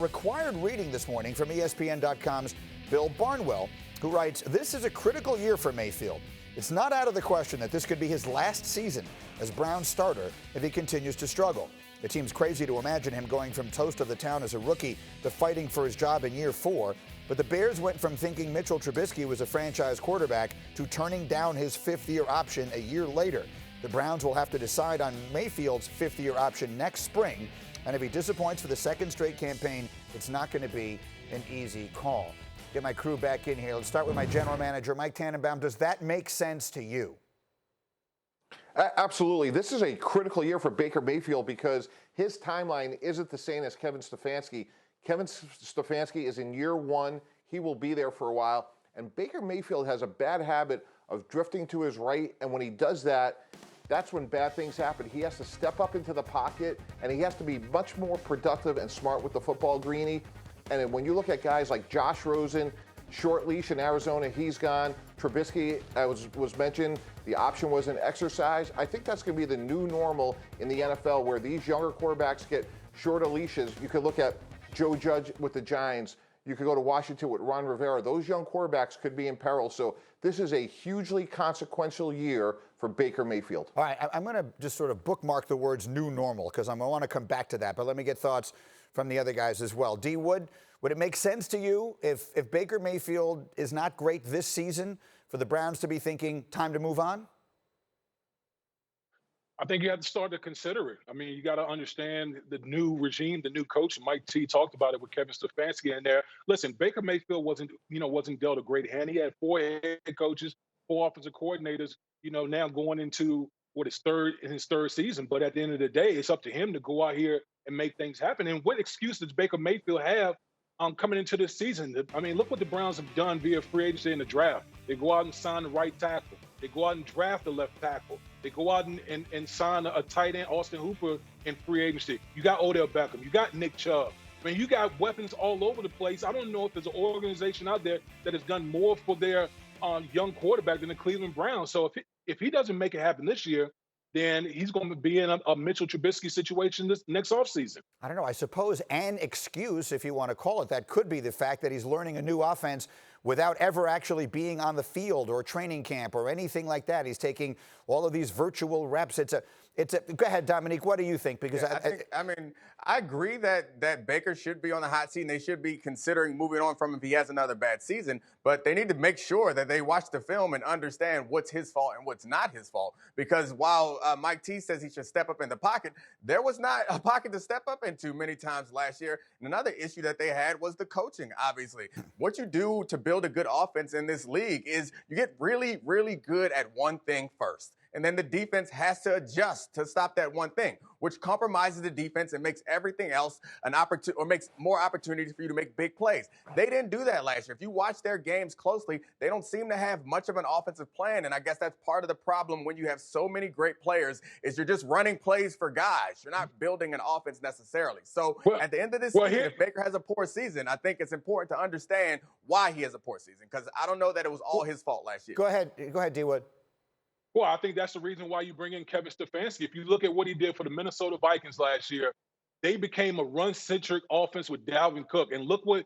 Required reading this morning from ESPN.com's Bill Barnwell, who writes, "This is a critical year for Mayfield. It's not out of the question that this could be his last season as Browns starter if he continues to struggle. It seems crazy to imagine him going from toast of the town as a rookie to fighting for his job in year 4, but the Bears went from thinking Mitchell Trubisky was a franchise quarterback to turning down his fifth-year option a year later. The Browns will have to decide on Mayfield's fifth-year option next spring, and if he disappoints for the second straight campaign, it's not going to be an easy call." Get my crew back in here. Let's start with my general manager, Mike Tannenbaum. Does that make sense to you? Absolutely. This is a critical year for Baker Mayfield because his timeline isn't the same as Kevin Stefanski. Kevin Stefanski is in year 1. He will be there for a while. And Baker Mayfield has a bad habit of drifting to his right. And when he does that, that's when bad things happen. He has to step up into the pocket, and he has to be much more productive and smart with the football, Greeny. And when you look at guys like Josh Rosen, short leash in Arizona, he's gone. Trubisky was mentioned. The option was an exercise. I think that's going to be the new normal in the NFL, where these younger quarterbacks get shorter leashes. You could look at Joe Judge with the Giants. You could go to Washington with Ron Rivera. Those young quarterbacks could be in peril. So this is a hugely consequential year for Baker Mayfield. All right, I'm going to just sort of bookmark the words new normal because I want to come back to that. But let me get thoughts from the other guys as well. D. Wood, would it make sense to you if Baker Mayfield is not great this season for the Browns to be thinking time to move on? I think you have to start to consider it. I mean, you got to understand the new regime, the new coach. Mike T talked about it with Kevin Stefanski in there. Listen, Baker Mayfield wasn't dealt a great hand. He had 4 head coaches, 4 offensive coordinators, now going into his third season. But at the end of the day, it's up to him to go out here and make things happen. And what excuse does Baker Mayfield have coming into this season? I mean, look what the Browns have done via free agency in the draft. They go out and sign the right tackle. They go out and draft the left tackle. They go out and sign a tight end, Austin Hooper, in free agency. You got Odell Beckham. You got Nick Chubb. I mean, you got weapons all over the place. I don't know if there's an organization out there that has done more for their young quarterback than the Cleveland Browns. So if he doesn't make it happen this year, then he's going to be in a Mitchell Trubisky situation this next offseason. I don't know. I suppose an excuse, if you want to call it that, could be the fact that he's learning a new offense without ever actually being on the field or training camp or anything like that. He's taking all of these virtual reps. Go ahead, Dominique. What do you think? Because I agree that Baker should be on the hot seat and they should be considering moving on from him if he has another bad season. But they need to make sure that they watch the film and understand what's his fault and what's not his fault. Because while Mike T says he should step up in the pocket, there was not a pocket to step up into many times last year. And another issue that they had was the coaching, obviously. What you do to build a good offense in this league is you get really, really good at one thing first. And then the defense has to adjust to stop that one thing, which compromises the defense and makes everything else an opportunity, or makes more opportunities for you to make big plays. They didn't do that last year. If you watch their games closely, they don't seem to have much of an offensive plan. And I guess that's part of the problem when you have so many great players is you're just running plays for guys. You're not building an offense necessarily. So at the end of this season, if Baker has a poor season, I think it's important to understand why he has a poor season, because I don't know that it was all his fault last year. Go ahead, D. Wood. Well, I think that's the reason why you bring in Kevin Stefanski. If you look at what he did for the Minnesota Vikings last year, they became a run-centric offense with Dalvin Cook. And look what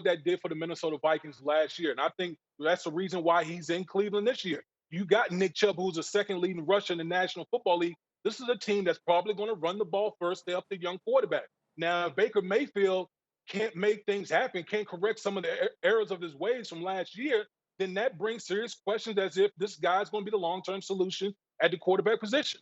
that did for the Minnesota Vikings last year. And I think that's the reason why he's in Cleveland this year. You got Nick Chubb, who's the second leading rusher in the National Football League. This is a team that's probably going to run the ball first. They up the young quarterback. Now, if Baker Mayfield can't make things happen, can't correct some of the errors of his ways from last year, then that brings serious questions as if this guy's going to be the long-term solution at the quarterback position.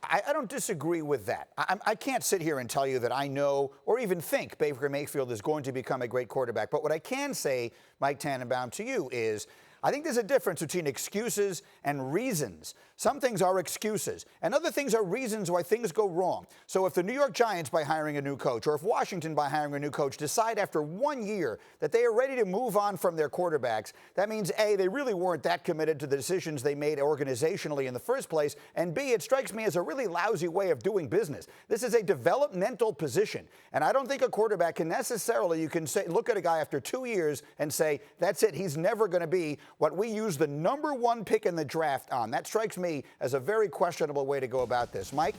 I don't disagree with that. I can't sit here and tell you that I know or even think Baker Mayfield is going to become a great quarterback. But what I can say, Mike Tannenbaum, to you is I think there's a difference between excuses and reasons. Some things are excuses, and other things are reasons why things go wrong. So if the New York Giants, by hiring a new coach, or if Washington, by hiring a new coach, decide after 1 year that they are ready to move on from their quarterbacks, that means A, they really weren't that committed to the decisions they made organizationally in the first place, and B, it strikes me as a really lousy way of doing business. This is a developmental position, and I don't think a quarterback can necessarily, you can say, look at a guy after 2 years and say, that's it, he's never going to be what we use the number 1 pick in the draft on. That strikes me as a very questionable way to go about this. Mike?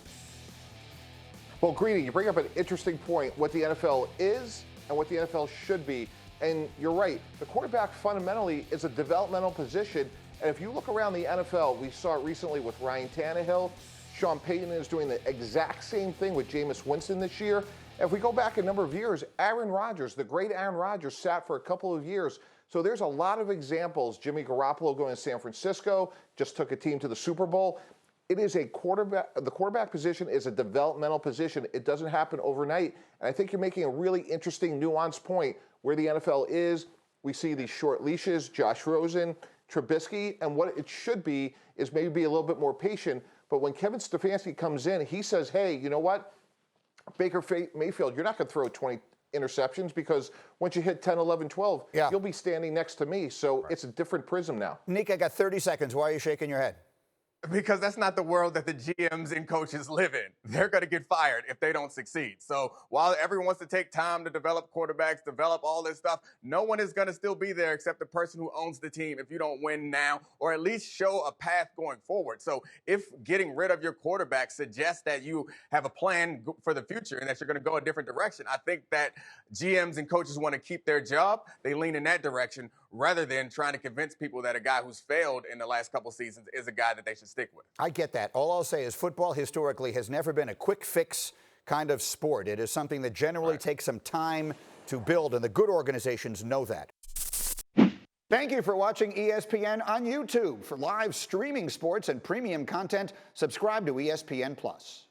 Well, Greedy, you bring up an interesting point. What the NFL is and what the NFL should be. And you're right, the quarterback fundamentally is a developmental position. And if you look around the NFL, we saw it recently with Ryan Tannehill. Sean Payton is doing the exact same thing with Jameis Winston this year. If we go back a number of years, Aaron Rodgers, the great Aaron Rodgers, sat for a couple of years. So there's a lot of examples. Jimmy Garoppolo going to San Francisco, just took a team to the Super Bowl. It is a quarterback. The quarterback position is a developmental position. It doesn't happen overnight. And I think you're making a really interesting, nuanced point where the NFL is. We see these short leashes, Josh Rosen, Trubisky, and what it should be is maybe be a little bit more patient. But when Kevin Stefanski comes in, he says, hey, you know what? Baker Mayfield, you're not going to throw 20 interceptions because once you hit 10, 11, 12, you'll be standing next to me. So it's a different prism now. Nick, I got 30 seconds. Why are you shaking your head? Because that's not the world that the GMs and coaches live in. They're going to get fired if they don't succeed. So while everyone wants to take time to develop quarterbacks, develop all this stuff, no one is going to still be there except the person who owns the team if you don't win now, or at least show a path going forward. So if getting rid of your quarterback suggests that you have a plan for the future and that you're going to go a different direction, I think that GMs and coaches want to keep their job. They lean in that direction rather than trying to convince people that a guy who's failed in the last couple seasons is a guy that they should stick with. I get that. All I'll say is football historically has never been a quick fix kind of sport. It is something that generally takes some time to build, and the good organizations know that. Thank you for watching ESPN on YouTube. For live streaming sports and premium content, subscribe to ESPN+.